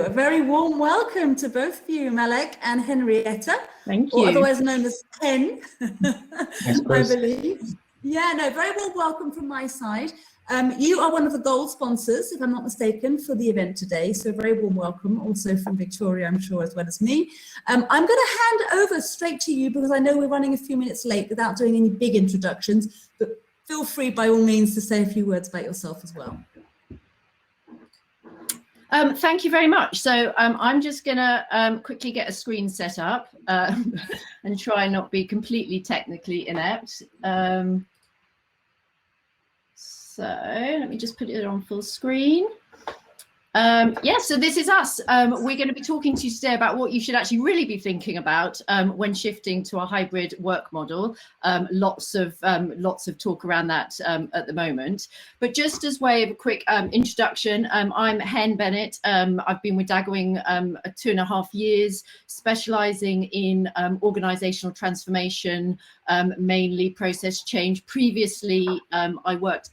A very warm welcome to both of you, Malek and Henrietta. Thank you. Or otherwise known as Hen, Thanks, I believe. Yeah, no, very warm welcome from my side. You are one of the gold sponsors, if I'm not mistaken, for the event today. So very warm welcome also from Victoria, I'm sure, as well as me. I'm going to hand over straight to you because I know we're running a few minutes late without doing any big introductions, but feel free by all means to say a few words about yourself as well. Thank you very much. So I'm just going to quickly get a screen set up and try and not be completely technically inept. So let me just put it on full screen. Yes, so this is us. We're going to be talking to you today about what you should actually really be thinking about when shifting to a hybrid work model. Lots of talk around that at the moment. But just as way of a quick introduction, I'm Hen Bennett. I've been with Daggerwing 2.5 years, specialising in organisational transformation, mainly process change. Previously, I worked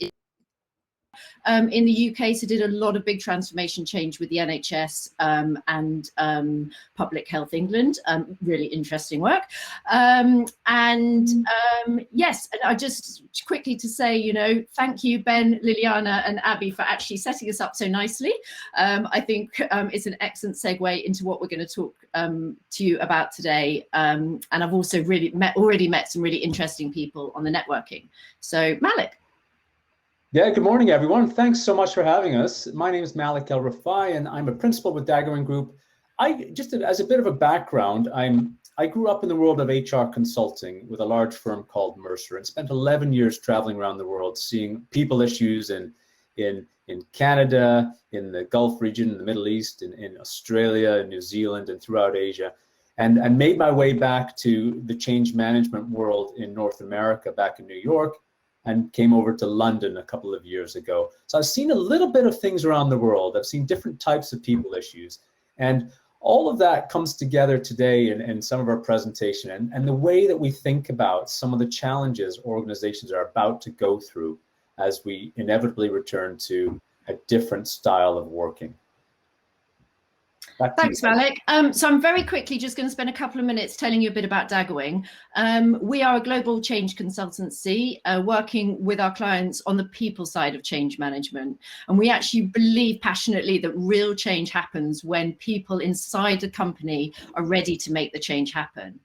in the UK, so did a lot of big transformation change with the NHS and Public Health England. Really interesting work. Yes, and I just quickly to say, you know, thank you, Ben, Liliana and Abby for actually setting us up so nicely. I think it's an excellent segue into what we're going to talk to you about today. And I've also already met some really interesting people on the networking. So Malek. Yeah, good morning, everyone. Thanks so much for having us. My name is Malik El-Rufai, and I'm a principal with Daggerwing Group. Just as a bit of a background, I grew up in the world of HR consulting with a large firm called Mercer and spent 11 years traveling around the world, seeing people issues in Canada, in the Gulf region, in the Middle East, in Australia, in New Zealand, and throughout Asia. And made my way back to the change management world in North America, back in New York, and came over to London a couple of years ago. So I've seen a little bit of things around the world. I've seen different types of people issues. And all of that comes together today in some of our presentation and the way that we think about some of the challenges organizations are about to go through as we inevitably return to a different style of working. Thanks, Malek. So I'm very quickly just going to spend a couple of minutes telling you a bit about Daggerwing. We are a global change consultancy working with our clients on the people side of change management. And we actually believe passionately that real change happens when people inside the company are ready to make the change happen.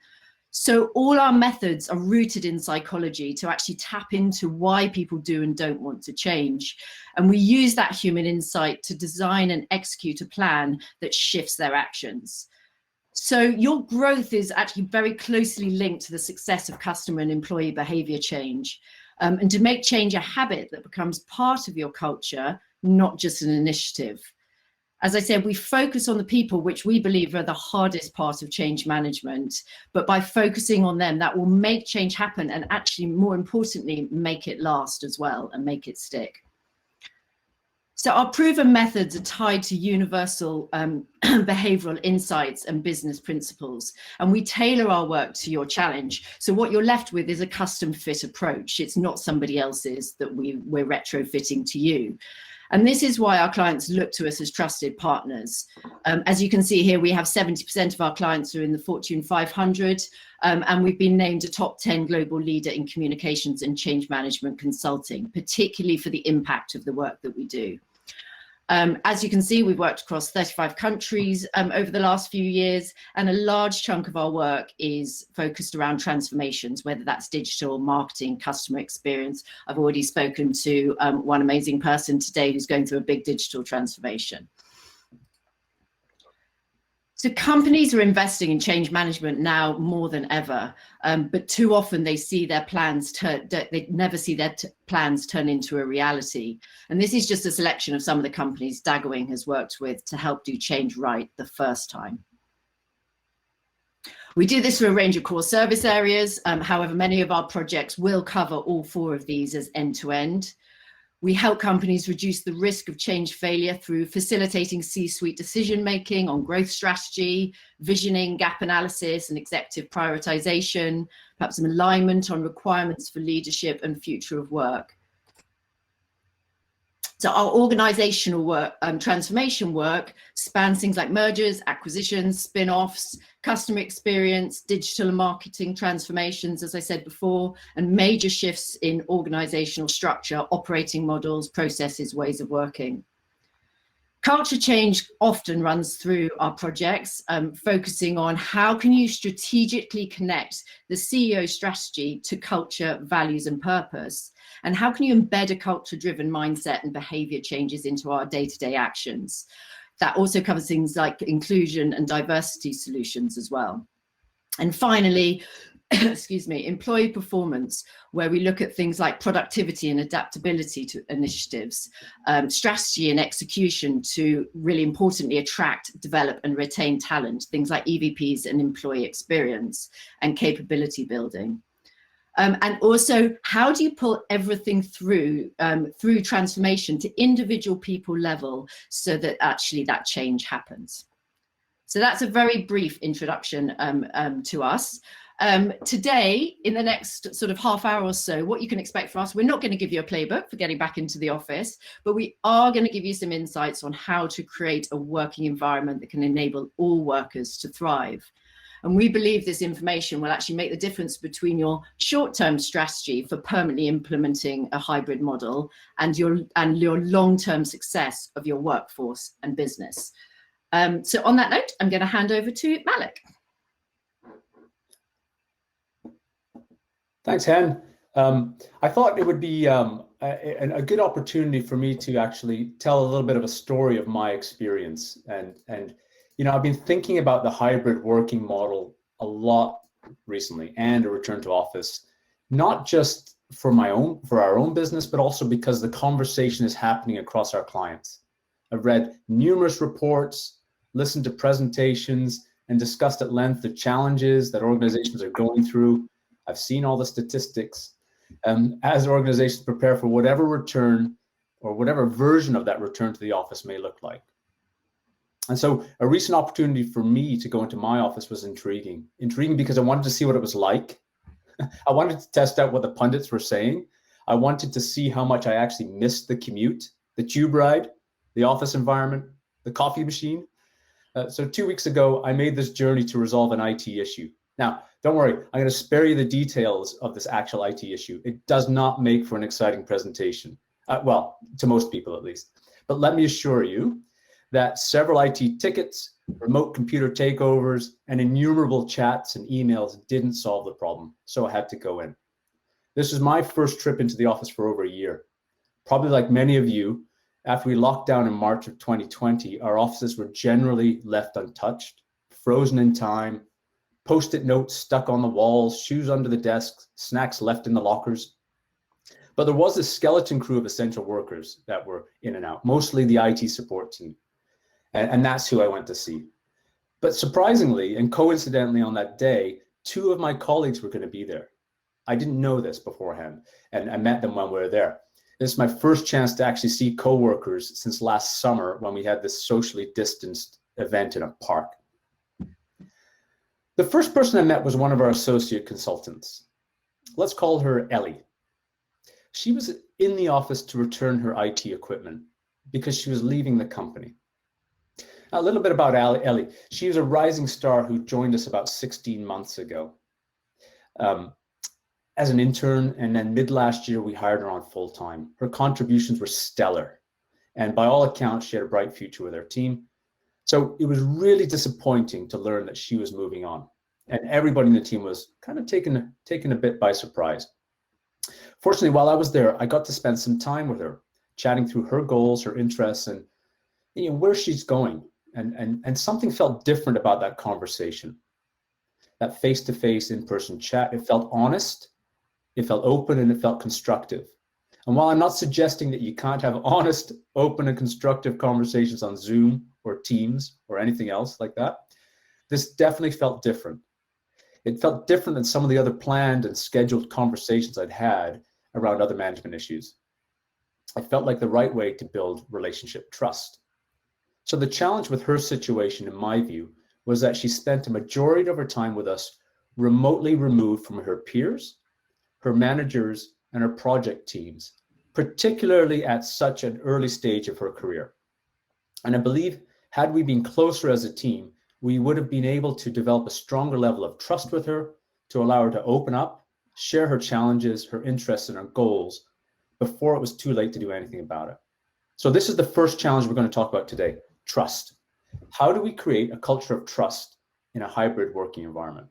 So all our methods are rooted in psychology to actually tap into why people do and don't want to change. And we use that human insight to design and execute a plan that shifts their actions. So your growth is actually very closely linked to the success of customer and employee behavior change. And to make change a habit that becomes part of your culture, not just an initiative. As I said, we focus on the people, which we believe are the hardest part of change management. But by focusing on them, that will make change happen and actually, more importantly, make it last as well and make it stick. So our proven methods are tied to universal behavioral insights and business principles. And we tailor our work to your challenge. So what you're left with is a custom fit approach. It's not somebody else's that we're retrofitting to you. And this is why our clients look to us as trusted partners. As you can see here, we have 70% of our clients are in the Fortune 500, and we've been named a top 10 global leader in communications and change management consulting, particularly for the impact of the work that we do. As you can see, we've worked across 35 countries over the last few years, and a large chunk of our work is focused around transformations, whether that's digital, marketing, customer experience. I've already spoken to one amazing person today who's going through a big digital transformation. So companies are investing in change management now more than ever, but too often they see their plans they never see their plans turn into a reality. And this is just a selection of some of the companies Daggerwing has worked with to help do change right the first time. We do this through a range of core service areas. However, many of our projects will cover all 4 of these as end-to-end. We help companies reduce the risk of change failure through facilitating C-suite decision-making on growth strategy, visioning, gap analysis, and executive prioritization, perhaps some alignment on requirements for leadership and future of work. So our organizational work, transformation work spans things like mergers, acquisitions, spin-offs, customer experience, digital and marketing transformations, as I said before, and major shifts in organizational structure, operating models, processes, ways of working. Culture change often runs through our projects, focusing on how can you strategically connect the CEO strategy to culture, values, and purpose, and how can you embed a culture-driven mindset and behavior changes into our day-to-day actions. That also covers things like inclusion and diversity solutions as well. And finally, excuse me, employee performance, where we look at things like productivity and adaptability to initiatives, strategy and execution to really importantly attract, develop and retain talent, things like EVPs and employee experience and capability building. And also, how do you pull everything through transformation to individual people level so that actually that change happens? So that's a very brief introduction to us. Today, in the next sort of half hour or so, what you can expect from us, we're not going to give you a playbook for getting back into the office, but we are going to give you some insights on how to create a working environment that can enable all workers to thrive. And we believe this information will actually make the difference between your short-term strategy for permanently implementing a hybrid model and your long-term success of your workforce and business. So on that note, I'm going to hand over to Malek. Thanks, Hen. I thought it would be a good opportunity for me to actually tell a little bit of a story of my experience. And you know, I've been thinking about the hybrid working model a lot recently and a return to office, not just for our own business, but also because the conversation is happening across our clients. I've read numerous reports, listened to presentations, and discussed at length the challenges that organizations are going through. I've seen all the statistics. As organizations prepare for whatever return or whatever version of that return to the office may look like. And so a recent opportunity for me to go into my office was intriguing. Intriguing because I wanted to see what it was like. I wanted to test out what the pundits were saying. I wanted to see how much I actually missed the commute, the tube ride, the office environment, the coffee machine. So 2 weeks ago, I made this journey to resolve an IT issue. Now, don't worry, I'm going to spare you the details of this actual IT issue. It does not make for an exciting presentation. Well, to most people at least. But let me assure you that several IT tickets, remote computer takeovers, and innumerable chats and emails didn't solve the problem, so I had to go in. This is my first trip into the office for over a year. Probably like many of you, after we locked down in March of 2020, our offices were generally left untouched, frozen in time, Post-it notes stuck on the walls, shoes under the desks, snacks left in the lockers. But there was a skeleton crew of essential workers that were in and out, mostly the IT support team. And that's who I went to see. But surprisingly and coincidentally on that day, 2 of my colleagues were going to be there. I didn't know this beforehand, and I met them when we were there. This is my first chance to actually see coworkers since last summer when we had this socially distanced event in a park. The first person I met was one of our associate consultants. Let's call her Ellie. She was in the office to return her IT equipment because she was leaving the company. Now, a little bit about Ellie. She was a rising star who joined us about 16 months ago as an intern, and then mid last year we hired her on full time. Her contributions were stellar, and by all accounts, she had a bright future with our team. So it was really disappointing to learn that she was moving on, and everybody in the team was kind of taken a bit by surprise. Fortunately, while I was there, I got to spend some time with her, chatting through her goals, her interests, and where she's going. And something felt different about that conversation. That face-to-face in-person chat, it felt honest, it felt open, and it felt constructive. And while I'm not suggesting that you can't have honest, open, and constructive conversations on Zoom or Teams or anything else like that, this definitely felt different. It felt different than some of the other planned and scheduled conversations I'd had around other management issues. It felt like the right way to build relationship trust. So the challenge with her situation, in my view, was that she spent a majority of her time with us remotely removed from her peers, her managers, and her project teams, particularly at such an early stage of her career. And I believe had we been closer as a team, we would have been able to develop a stronger level of trust with her to allow her to open up, share her challenges, her interests, and her goals before it was too late to do anything about it. So this is the first challenge we're going to talk about today, trust. How do we create a culture of trust in a hybrid working environment?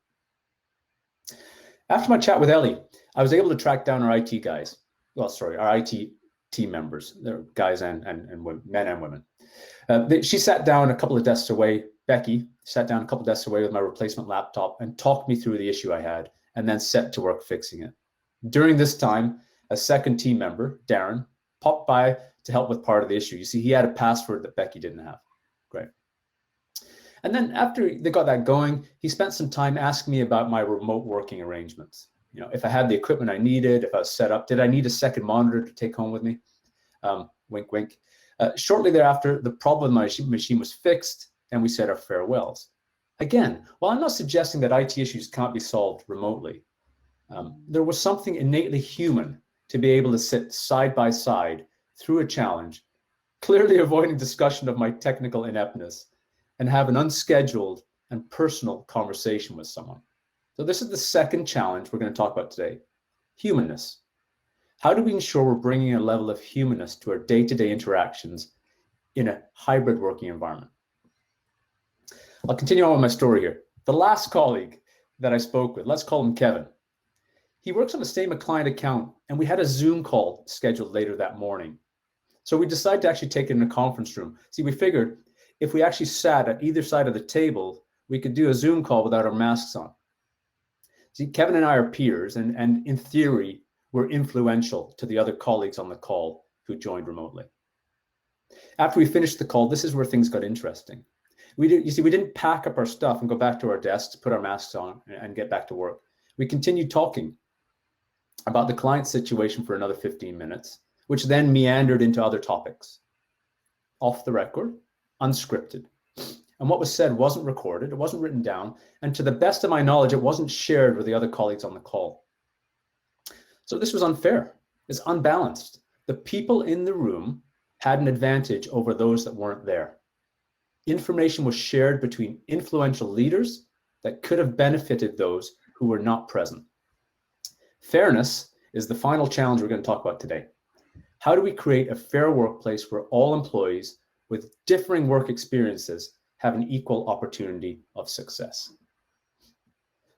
After my chat with Ellie, I was able to track down our IT guys. Well, sorry, our IT team members. They're guys and women, men and women. She sat down a couple of desks away. Becky sat down a couple of desks away with my replacement laptop and talked me through the issue I had, and then set to work fixing it. During this time, a second team member, Darren, popped by to help with part of the issue. You see, he had a password that Becky didn't have. Great. And then after they got that going, he spent some time asking me about my remote working arrangements. You know, if I had the equipment I needed, if I was set up, did I need a second monitor to take home with me? Wink, wink. Shortly thereafter, the problem with my machine was fixed, and we said our farewells. Again, while I'm not suggesting that IT issues can't be solved remotely, there was something innately human to be able to sit side by side through a challenge, clearly avoiding discussion of my technical ineptness, and have an unscheduled and personal conversation with someone. So this is the second challenge we're going to talk about today, humanness. How do we ensure we're bringing a level of humanness to our day-to-day interactions in a hybrid working environment? I'll continue on with my story here. The last colleague that I spoke with, let's call him Kevin. He works on the same client account, and we had a Zoom call scheduled later that morning. So we decided to actually take it in a conference room. See, we figured if we actually sat at either side of the table, we could do a Zoom call without our masks on. See, Kevin and I are peers, and in theory, we're influential to the other colleagues on the call who joined remotely. After we finished the call, this is where things got interesting. We didn't pack up our stuff and go back to our desks, put our masks on, and get back to work. We continued talking about the client situation for another 15 minutes, which then meandered into other topics. Off the record, unscripted. And what was said wasn't recorded, it wasn't written down, and to the best of my knowledge, it wasn't shared with the other colleagues on the call. So this was unfair, it's unbalanced. The people in the room had an advantage over those that weren't there. Information was shared between influential leaders that could have benefited those who were not present. Fairness is the final challenge we're going to talk about today. How do we create a fair workplace where all employees with differing work experiences have an equal opportunity of success?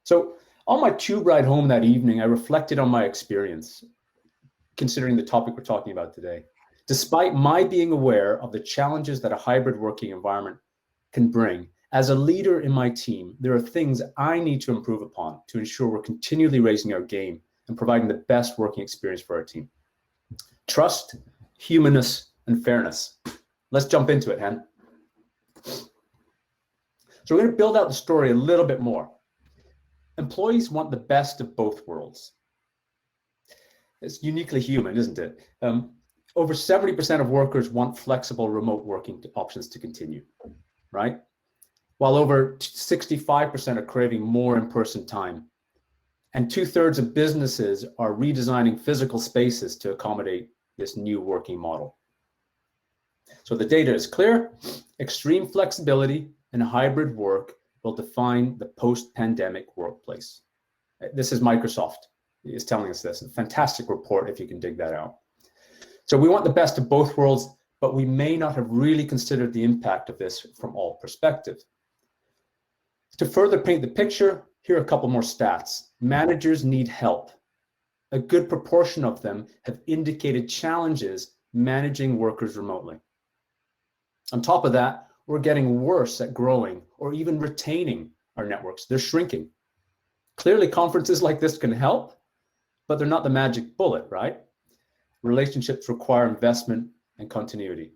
So on my tube ride home that evening, I reflected on my experience, considering the topic we're talking about today. Despite my being aware of the challenges that a hybrid working environment can bring, as a leader in my team, there are things I need to improve upon to ensure we're continually raising our game and providing the best working experience for our team. Trust, humanness, and fairness. Let's jump into it, Hen. So we're going to build out the story a little bit more. Employees want the best of both worlds. It's uniquely human, isn't it? Over 70% of workers want flexible remote working options to continue, right? While over 65% are craving more in-person time. And 2/3 of businesses are redesigning physical spaces to accommodate this new working model. So the data is clear. Extreme flexibility and hybrid work will define the post-pandemic workplace. This is Microsoft is telling us this. A fantastic report if you can dig that out. So we want the best of both worlds, but we may not have really considered the impact of this from all perspectives. To further paint the picture, here are a couple more stats. Managers need help. A good proportion of them have indicated challenges managing workers remotely. On top of that, we're getting worse at growing or even retaining our networks. They're shrinking. Clearly, conferences like this can help, but they're not the magic bullet, right? Relationships require investment and continuity.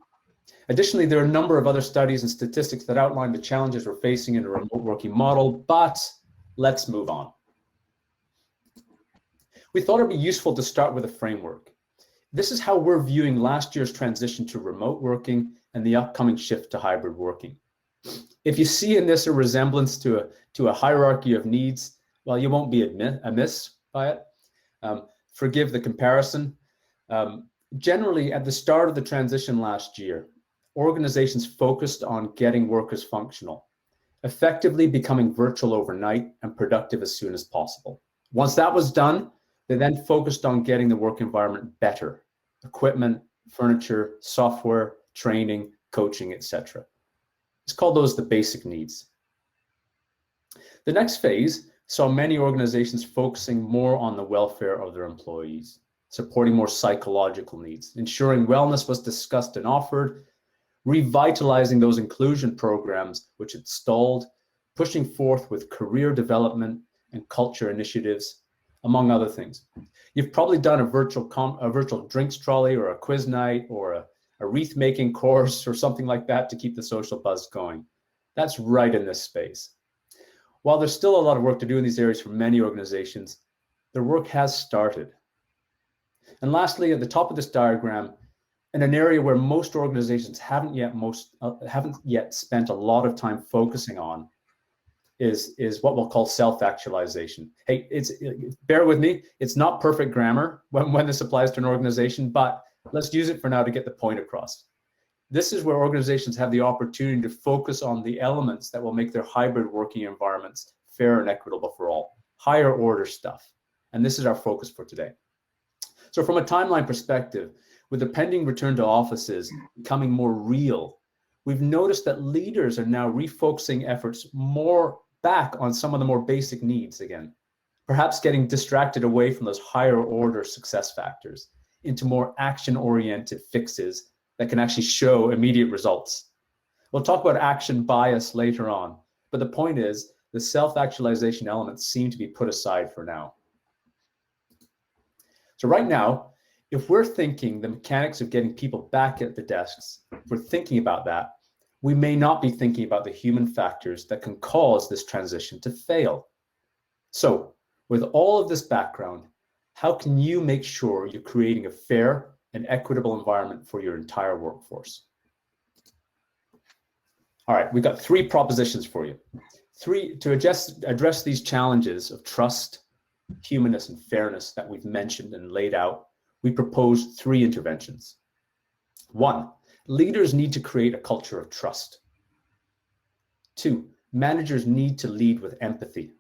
Additionally, there are a number of other studies and statistics that outline the challenges we're facing in a remote working model, but let's move on. We thought it'd be useful to start with a framework. This is how we're viewing last year's transition to remote working and the upcoming shift to hybrid working. If you see in this a resemblance to a hierarchy of needs, well, you won't be amiss by it. Forgive the comparison. Generally, at the start of the transition last year, organizations focused on getting workers functional, effectively becoming virtual overnight and productive as soon as possible. Once that was done, they then focused on getting the work environment better: equipment, furniture, software, training, coaching, etc. Let's call those the basic needs. The next phase saw many organizations focusing more on the welfare of their employees, supporting more psychological needs, ensuring wellness was discussed and offered, revitalizing those inclusion programs which had stalled, pushing forth with career development and culture initiatives, among other things. You've probably done a virtual drinks trolley or a quiz night or a wreath making course or something like that to keep the social buzz going. That's right in this space. While there's still a lot of work to do in these areas for many organizations, their work has started. And lastly, at the top of this diagram, in an area where most organizations haven't yet spent a lot of time focusing on, is what we'll call self-actualization. Hey, bear with me, it's not perfect grammar when this applies to an organization, but let's use it for now to get the point across. This is where organizations have the opportunity to focus on the elements that will make their hybrid working environments fair and equitable for all, higher order stuff. And this is our focus for today. So from a timeline perspective, with the pending return to offices becoming more real, we've noticed that leaders are now refocusing efforts more back on some of the more basic needs again, perhaps getting distracted away from those higher order success factors into more action-oriented fixes that can actually show immediate results. We'll talk about action bias later on, but the point is the self-actualization elements seem to be put aside for now. So right now, if we're thinking the mechanics of getting people back at the desks, if we're thinking about that, we may not be thinking about the human factors that can cause this transition to fail. So with all of this background, how can you make sure you're creating a fair and equitable environment for your entire workforce? All right, we've got 3 propositions for you. 3 to address these challenges of trust, humanness, and fairness that we've mentioned and laid out. We propose 3 interventions. 1, leaders need to create a culture of trust. 2, managers need to lead with empathy.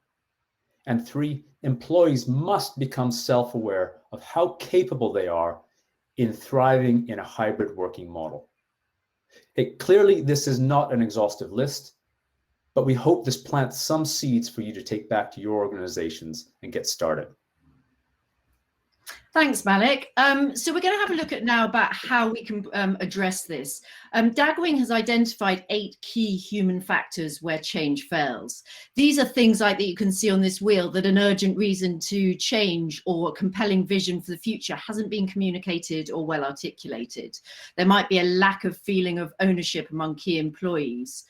And 3, employees must become self-aware of how capable they are in thriving in a hybrid working model. Hey, clearly, this is not an exhaustive list, but we hope this plants some seeds for you to take back to your organizations and get started. Thanks, Malek. So we're going to have a look at now about how we can address this. Daggerwing has identified 8 key human factors where change fails. These are things like that you can see on this wheel, that an urgent reason to change or a compelling vision for the future hasn't been communicated or well articulated. There might be a lack of feeling of ownership among key employees.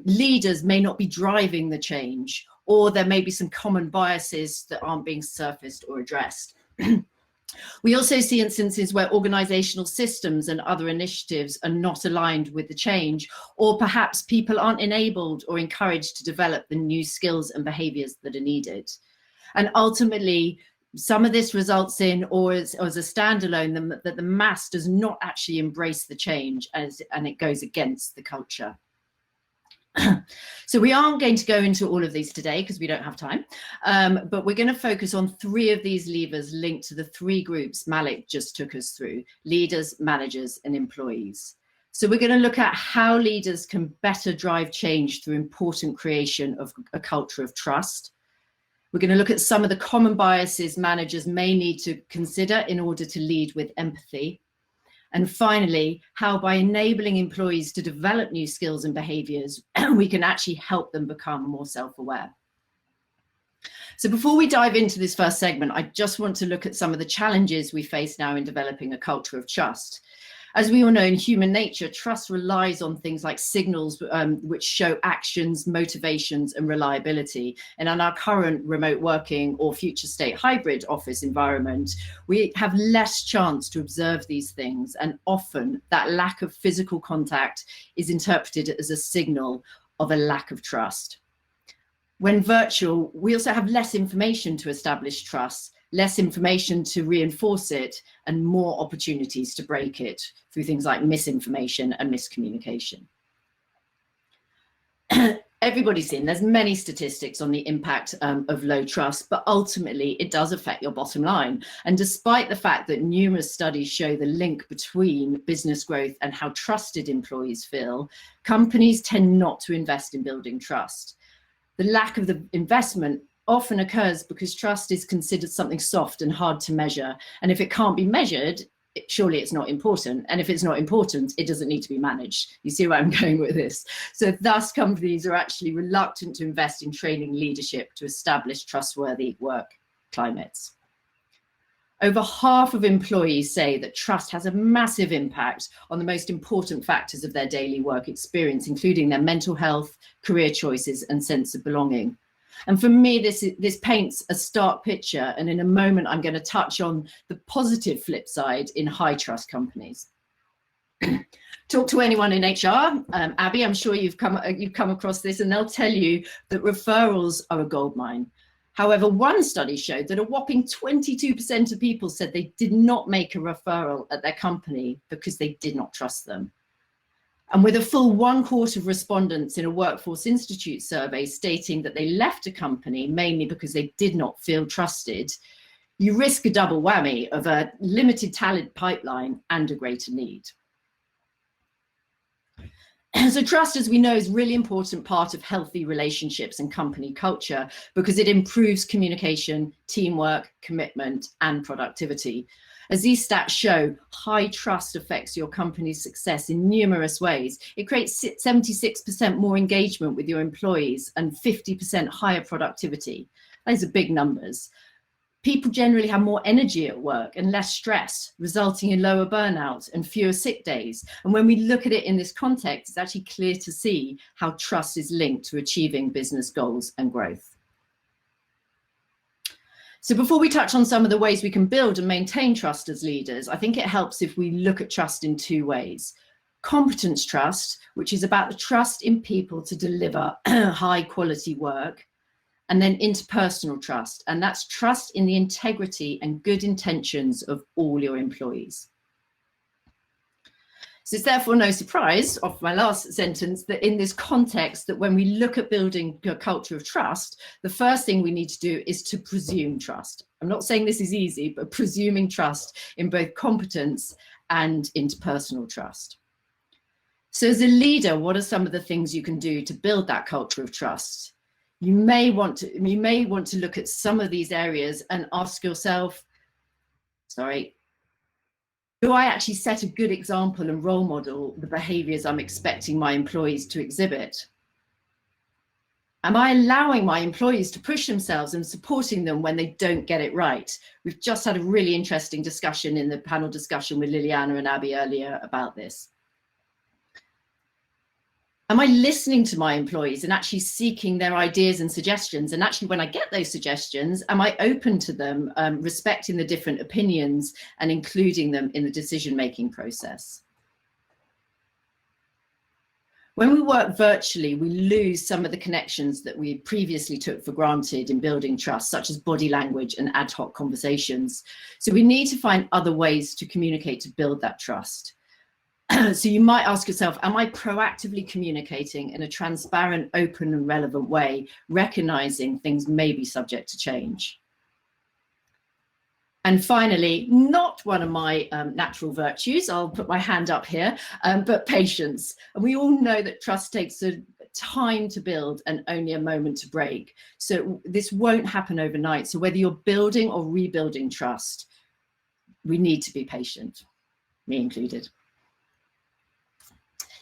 Leaders may not be driving the change, or there may be some common biases that aren't being surfaced or addressed. We also see instances where organizational systems and other initiatives are not aligned with the change, or perhaps people aren't enabled or encouraged to develop the new skills and behaviors that are needed. And ultimately, some of this results in, or as a standalone, that the mass does not actually embrace the change and it goes against the culture. So we aren't going to go into all of these today because we don't have time, but we're going to focus on 3 of these levers linked to the 3 groups Malek just took us through: leaders, managers, and employees. So we're going to look at how leaders can better drive change through important creation of a culture of trust. We're going to look at some of the common biases managers may need to consider in order to lead with empathy. And finally, how by enabling employees to develop new skills and behaviors, we can actually help them become more self-aware. So before we dive into this first segment, I just want to look at some of the challenges we face now in developing a culture of trust. As we all know, in human nature, trust relies on things like signals which show actions, motivations, and reliability. And in our current remote working or future state hybrid office environment, we have less chance to observe these things. And often that lack of physical contact is interpreted as a signal of a lack of trust. When virtual, we also have less information to establish trust, less information to reinforce it, and more opportunities to break it through things like misinformation and miscommunication. Everybody's seen there's many statistics on the impact of low trust, but ultimately it does affect your bottom line. And despite the fact that numerous studies show the link between business growth and how trusted employees feel, companies tend not to invest in building trust. The lack of the investment often occurs because trust is considered something soft and hard to measure. And if it can't be measured, surely it's not important. And if it's not important, it doesn't need to be managed. You see where I'm going with this? So thus companies are actually reluctant to invest in training leadership to establish trustworthy work climates. Over half of employees say that trust has a massive impact on the most important factors of their daily work experience, including their mental health, career choices, and sense of belonging. And for me, this paints a stark picture. And in a moment, I'm going to touch on the positive flip side in high trust companies. Talk to anyone in HR, Abby, I'm sure you've come across this, and they'll tell you that referrals are a goldmine. However, one study showed that a whopping 22% of people said they did not make a referral at their company because they did not trust them. And with a full 1/4 of respondents in a Workforce Institute survey stating that they left a company mainly because they did not feel trusted, you risk a double whammy of a limited talent pipeline and a greater need. So trust, as we know, is a really important part of healthy relationships and company culture because it improves communication, teamwork, commitment, and productivity. As these stats show, high trust affects your company's success in numerous ways. It creates 76% more engagement with your employees and 50% higher productivity. Those are big numbers. People generally have more energy at work and less stress, resulting in lower burnout and fewer sick days. And when we look at it in this context, it's actually clear to see how trust is linked to achieving business goals and growth. So before we touch on some of the ways we can build and maintain trust as leaders, I think it helps if we look at trust in two ways. Competence trust, which is about the trust in people to deliver high quality work, and then interpersonal trust, and that's trust in the integrity and good intentions of all your employees. So it's therefore no surprise, off my last sentence, that in this context, that when we look at building a culture of trust, the first thing we need to do is to presume trust. I'm not saying this is easy, but presuming trust in both competence and interpersonal trust. So as a leader, what are some of the things you can do to build that culture of trust? You may want to look at some of these areas and ask yourself, do I actually set a good example and role model the behaviors I'm expecting my employees to exhibit? Am I allowing my employees to push themselves and supporting them when they don't get it right? We've just had a really interesting discussion in the panel discussion with Liliana and Abby earlier about this. Am I listening to my employees and actually seeking their ideas and suggestions? And actually, when I get those suggestions, am I open to them, respecting the different opinions and including them in the decision-making process? When we work virtually, we lose some of the connections that we previously took for granted in building trust, such as body language and ad hoc conversations. So we need to find other ways to communicate to build that trust. So you might ask yourself, am I proactively communicating in a transparent, open and relevant way, recognizing things may be subject to change? And finally, not one of my natural virtues, I'll put my hand up here, but patience. And we all know that trust takes a time to build and only a moment to break. So this won't happen overnight. So whether you're building or rebuilding trust, we need to be patient, me included.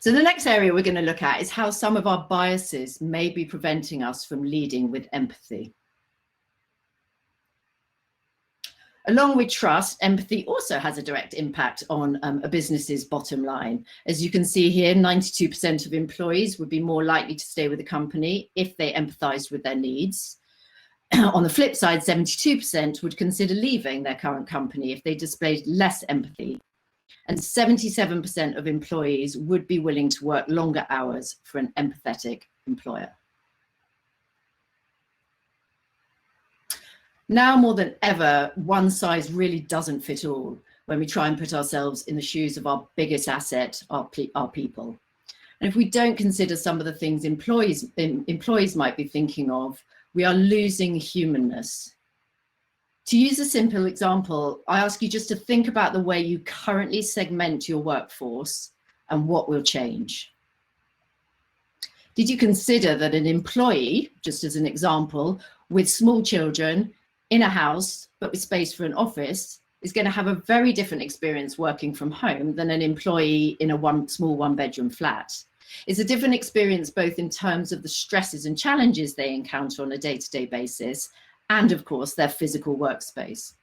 So the next area we're going to look at is how some of our biases may be preventing us from leading with empathy. Along with trust, empathy also has a direct impact on a business's bottom line. As you can see here, 92% of employees would be more likely to stay with the company if they empathized with their needs. On the flip side, 72% would consider leaving their current company if they displayed less empathy. And 77% of employees would be willing to work longer hours for an empathetic employer. Now more than ever, one size really doesn't fit all when we try and put ourselves in the shoes of our biggest asset, our people. And if we don't consider some of the things employees might be thinking of, we are losing humanness. To use a simple example, I ask you just to think about the way you currently segment your workforce and what will change. Did you consider that an employee, just as an example, with small children in a house, but with space for an office, is going to have a very different experience working from home than an employee in a small one-bedroom flat? It's a different experience both in terms of the stresses and challenges they encounter on a day-to-day basis, and of course their physical workspace.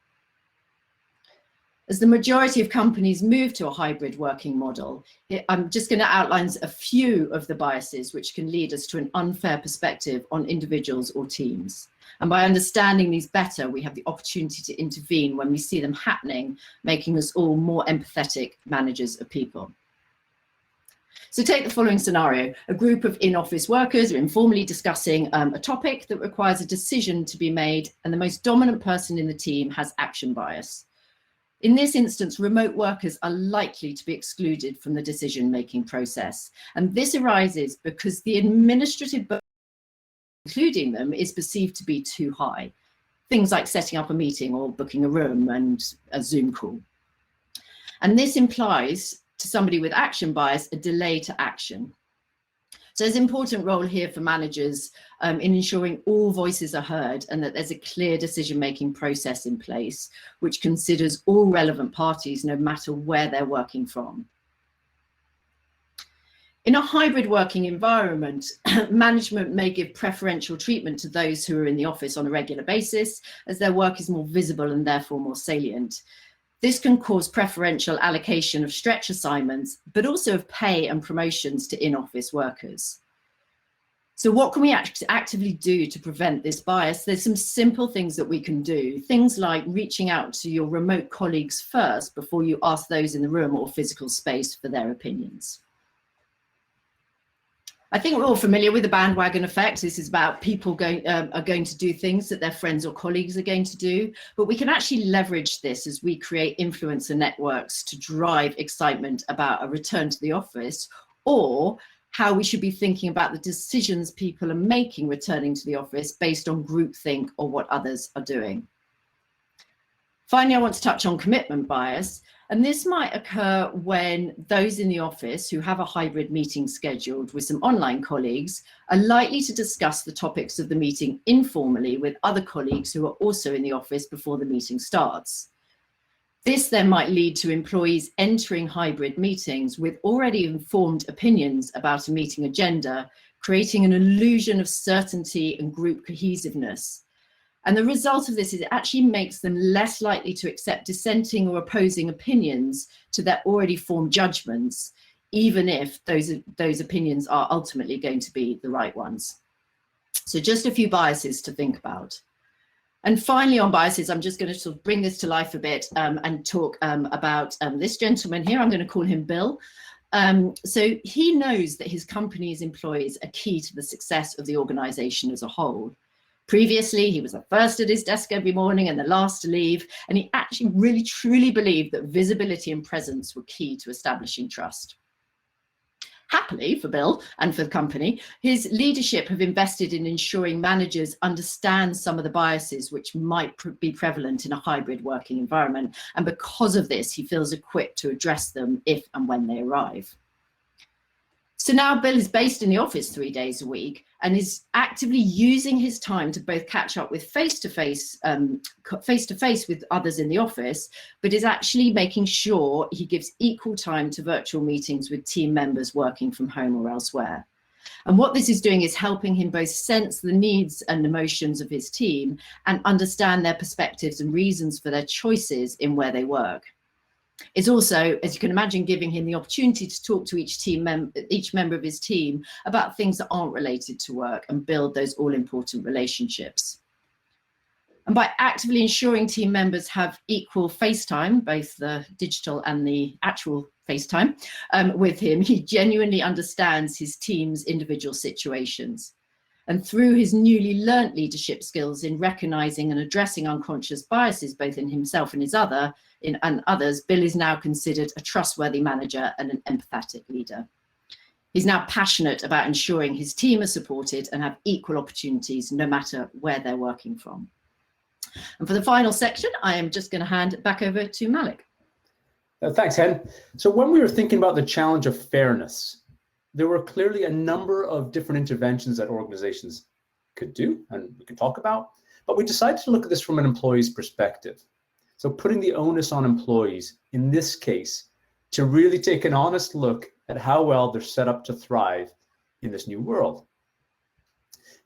As the majority of companies move to a hybrid working model, I'm just going to outline a few of the biases which can lead us to an unfair perspective on individuals or teams. And by understanding these better, we have the opportunity to intervene when we see them happening, making us all more empathetic managers of people. So take the following scenario. A group of in-office workers are informally discussing a topic that requires a decision to be made, and the most dominant person in the team has action bias. In this instance, remote workers are likely to be excluded from the decision-making process. And this arises because the administrative burden, including them, is perceived to be too high. Things like setting up a meeting or booking a room and a Zoom call. And this implies to somebody with action bias, a delay to action. So there's an important role here for managers in ensuring all voices are heard and that there's a clear decision-making process in place, which considers all relevant parties, no matter where they're working from. In a hybrid working environment, management may give preferential treatment to those who are in the office on a regular basis, as their work is more visible and therefore more salient. This can cause preferential allocation of stretch assignments, but also of pay and promotions to in-office workers. So what can we actively do to prevent this bias? There's some simple things that we can do. Things like reaching out to your remote colleagues first before you ask those in the room or physical space for their opinions. I think we're all familiar with the bandwagon effect. This is about people are going to do things that their friends or colleagues are going to do, but we can actually leverage this as we create influencer networks to drive excitement about a return to the office, or how we should be thinking about the decisions people are making returning to the office based on groupthink or what others are doing. Finally, I want to touch on commitment bias. And this might occur when those in the office who have a hybrid meeting scheduled with some online colleagues are likely to discuss the topics of the meeting informally with other colleagues who are also in the office before the meeting starts. This then might lead to employees entering hybrid meetings with already informed opinions about a meeting agenda, creating an illusion of certainty and group cohesiveness. And the result of this is it actually makes them less likely to accept dissenting or opposing opinions to their already formed judgments, even if those opinions are ultimately going to be the right ones. So just a few biases to think about. And finally, on biases, I'm just going to sort of bring this to life a bit and talk about this gentleman here. I'm going to call him Bill. So he knows that his company's employees are key to the success of the organization as a whole. Previously, he was the first at his desk every morning and the last to leave, and he actually really truly believed that visibility and presence were key to establishing trust. Happily for Bill and for the company, his leadership have invested in ensuring managers understand some of the biases which might be prevalent in a hybrid working environment, and because of this, he feels equipped to address them if and when they arrive. So now Bill is based in the office 3 days a week and is actively using his time to both catch up with face-to-face with others in the office, but is actually making sure he gives equal time to virtual meetings with team members working from home or elsewhere. And what this is doing is helping him both sense the needs and emotions of his team and understand their perspectives and reasons for their choices in where they work. It's also, as you can imagine, giving him the opportunity to talk to each member of his team about things that aren't related to work and build those all-important relationships. And by actively ensuring team members have equal face time, both the digital and the actual FaceTime with him, he genuinely understands his team's individual situations. And through his newly learnt leadership skills in recognizing and addressing unconscious biases, both in himself and and others, Bill is now considered a trustworthy manager and an empathetic leader. He's now passionate about ensuring his team are supported and have equal opportunities no matter where they're working from. And for the final section, I am just going to hand it back over to Malek. Thanks, Hen. So when we were thinking about the challenge of fairness, there were clearly a number of different interventions that organizations could do and we could talk about, but we decided to look at this from an employee's perspective. So putting the onus on employees, in this case, to really take an honest look at how well they're set up to thrive in this new world.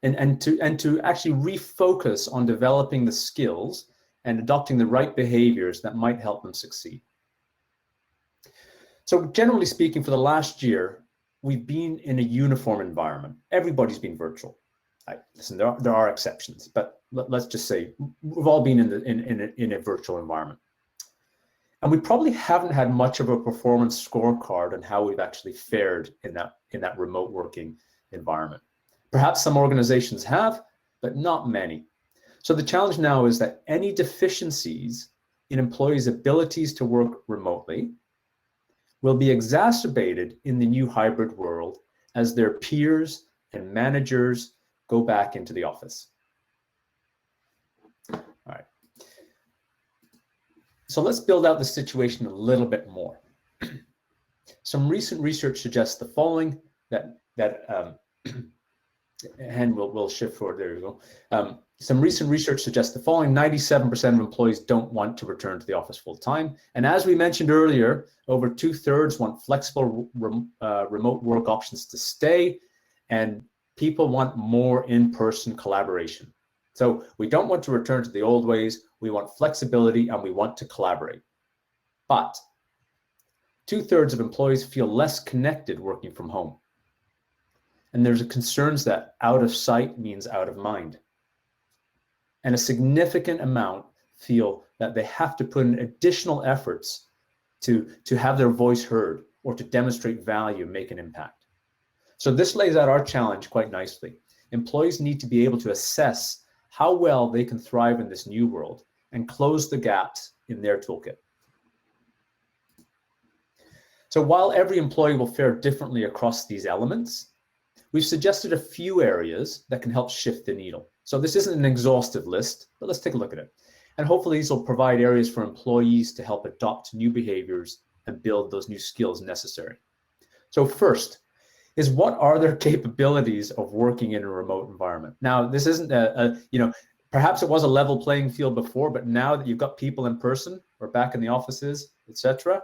And to actually refocus on developing the skills and adopting the right behaviors that might help them succeed. So generally speaking, for the last year, we've been in a uniform environment. Everybody's been virtual. Listen, there are exceptions, but let's just say we've all been in a virtual environment. And we probably haven't had much of a performance scorecard on how we've actually fared in that remote working environment. Perhaps some organizations have, but not many. So the challenge now is that any deficiencies in employees' abilities to work remotely will be exacerbated in the new hybrid world as their peers and managers go back into the office. All right. So let's build out the situation a little bit more. Some recent research suggests the following, and we'll shift forward, there you go. Some recent research suggests the following: 97% of employees don't want to return to the office full time. And as we mentioned earlier, over 2/3 want flexible remote work options to stay, and people want more in-person collaboration. So we don't want to return to the old ways, we want flexibility and we want to collaborate. But 2/3 of employees feel less connected working from home. And there's concerns that out of sight means out of mind. And a significant amount feel that they have to put in additional efforts to have their voice heard or to demonstrate value, make an impact. So this lays out our challenge quite nicely. Employees need to be able to assess how well they can thrive in this new world and close the gaps in their toolkit. So while every employee will fare differently across these elements, we've suggested a few areas that can help shift the needle. So this isn't an exhaustive list, but let's take a look at it. And hopefully these will provide areas for employees to help adopt new behaviors and build those new skills necessary. So first is, what are their capabilities of working in a remote environment? Now, this isn't perhaps it was a level playing field before, but now that you've got people in person or back in the offices, etc.,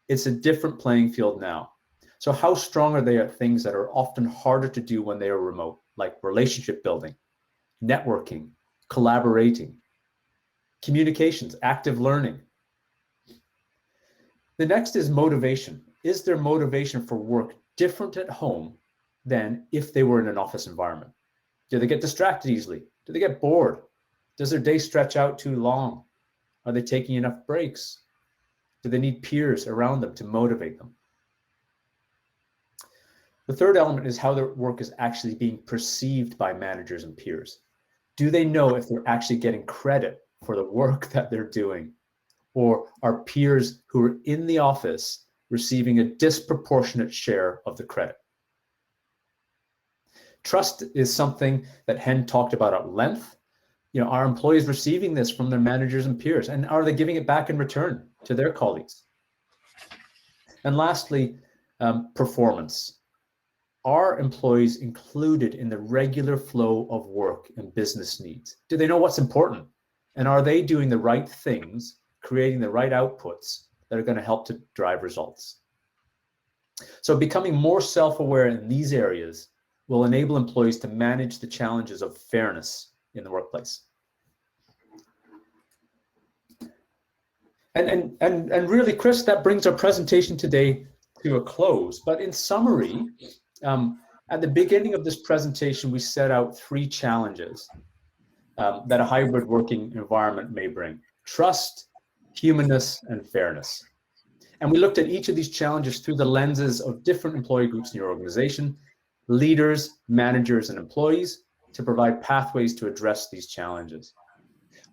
it's a different playing field now. So how strong are they at things that are often harder to do when they are remote, like relationship building, networking, collaborating, communications, active learning? The next is motivation. Is their motivation for work different at home than if they were in an office environment? Do they get distracted easily? Do they get bored? Does their day stretch out too long? Are they taking enough breaks? Do they need peers around them to motivate them? The third element is how their work is actually being perceived by managers and peers. Do they know if they're actually getting credit for the work that they're doing? Or are peers who are in the office receiving a disproportionate share of the credit? Trust is something that Hen talked about at length. Are employees receiving this from their managers and peers? And are they giving it back in return to their colleagues? And lastly, performance. Are employees included in the regular flow of work and business needs? Do they know what's important? And are they doing the right things, creating the right outputs that are going to help to drive results? So becoming more self-aware in these areas will enable employees to manage the challenges of fairness in the workplace. And really, Chris, that brings our presentation today to a close. But in summary, at the beginning of this presentation, we set out 3 challenges that a hybrid working environment may bring: trust, humanness, and fairness. And we looked at each of these challenges through the lenses of different employee groups in your organization leaders, managers, and employees to provide pathways to address these challenges.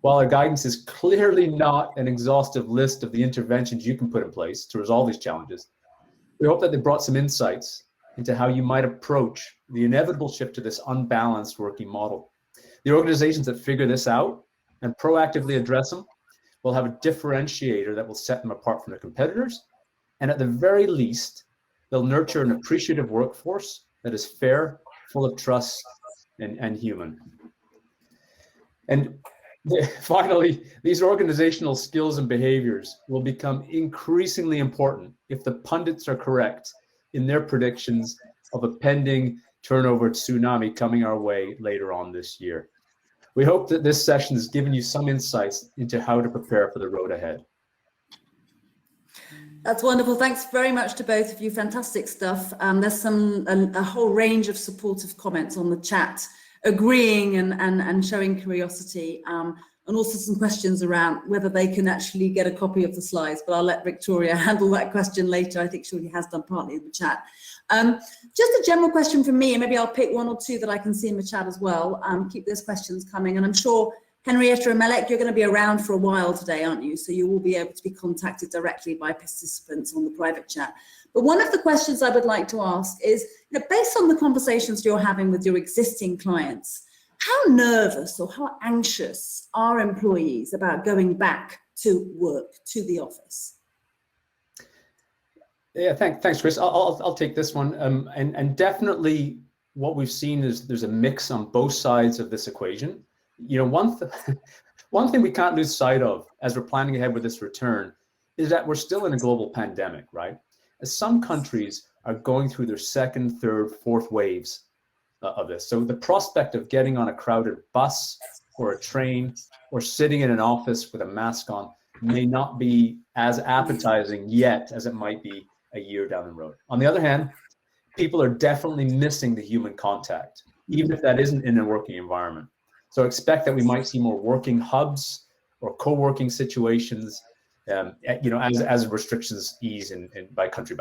While our guidance is clearly not an exhaustive list of the interventions you can put in place to resolve these challenges, we hope that they brought some insights into how you might approach the inevitable shift to this unbalanced working model. The organizations that figure this out and proactively address them will have a differentiator that will set them apart from their competitors. And at the very least, they'll nurture an appreciative workforce that is fair, full of trust, and human. And finally, these organizational skills and behaviors will become increasingly important if the pundits are correct in their predictions of a pending turnover tsunami coming our way later on this year. We hope that this session has given you some insights into how to prepare for the road ahead. That's wonderful. Thanks very much to both of you. Fantastic stuff. There's a whole range of supportive comments on the chat, agreeing and showing curiosity, and also some questions around whether they can actually get a copy of the slides, but I'll let Victoria handle that question later. I think she already has done partly in the chat. Just a general question from me, and maybe I'll pick one or two that I can see in the chat as well. Keep those questions coming, and I'm sure Henrietta and Malek, you're going to be around for a while today, aren't you? So you will be able to be contacted directly by participants on the private chat. But one of the questions I would like to ask is, based on the conversations you're having with your existing clients, how nervous or how anxious are employees about going back to work, to the office? Yeah, thanks, Chris. I'll take this one. And definitely what we've seen is there's a mix on both sides of this equation. One thing we can't lose sight of as we're planning ahead with this return is that we're still in a global pandemic, right? As some countries are going through their second, third, fourth waves of this. So the prospect of getting on a crowded bus or a train or sitting in an office with a mask on may not be as appetizing yet as it might be a year down the road. On the other hand, people are definitely missing the human contact, even if that isn't in a working environment. So expect that we might see more working hubs or co-working situations, as restrictions ease in by country,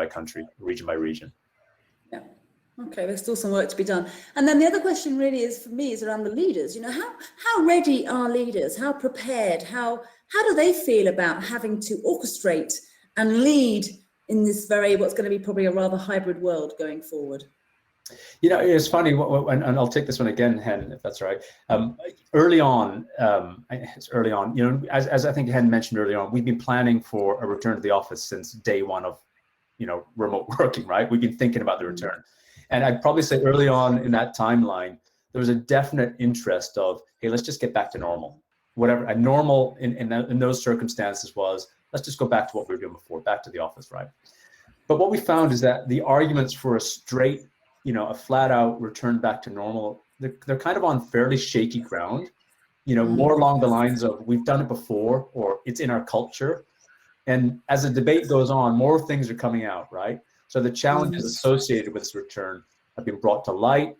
region by region. Yeah. Okay, there's still some work to be done. And then the other question really is, for me, is around the leaders. How ready are leaders? How prepared? How do they feel about having to orchestrate and lead in this what's going to be probably a rather hybrid world going forward? It's funny, and I'll take this one again, Hen, if that's all right. Early on, as I think Hen mentioned early on, we've been planning for a return to the office since day one of, remote working, right? We've been thinking about the return. And I'd probably say early on in that timeline, there was a definite interest of, hey, let's just get back to normal. Whatever, a normal in those circumstances was, let's just go back to what we were doing before, back to the office, right? But what we found is that the arguments for a straight, a flat out return back to normal, they're kind of on fairly shaky ground, more along the lines of we've done it before or it's in our culture. And as the debate goes on, more things are coming out, right? So the challenges associated with this return have been brought to light.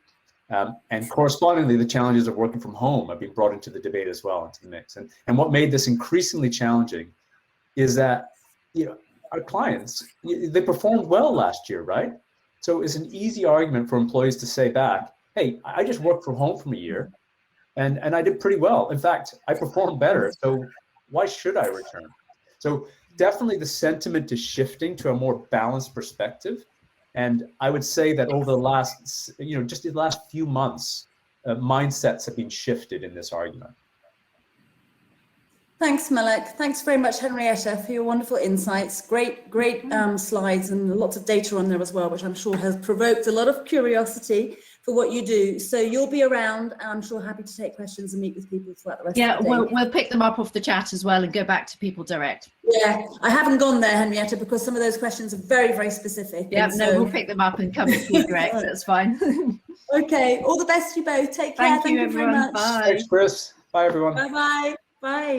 And correspondingly, the challenges of working from home have been brought into the debate as well, into the mix. And what made this increasingly challenging is that, our clients, they performed well last year, right? So it's an easy argument for employees to say back, hey, I just worked from home for a year and I did pretty well. In fact, I performed better. So why should I return? So definitely the sentiment is shifting to a more balanced perspective. And I would say that over the last, just the last few months, mindsets have been shifted in this argument. Thanks, Malek. Thanks very much, Henrietta, for your wonderful insights. Great slides and lots of data on there as well, which I'm sure has provoked a lot of curiosity for what you do. So you'll be around, and I'm sure happy to take questions and meet with people throughout the rest of the day. Yeah, we'll pick them up off the chat as well and go back to people direct. Yeah, I haven't gone there, Henrietta, because some of those questions are very, very specific. Yeah, no, we'll pick them up and come to you direct. That's fine. Okay, all the best to you both. Take care. Thank you very everyone. much. Bye. Thanks, Chris. Bye, everyone. Bye-bye. Bye.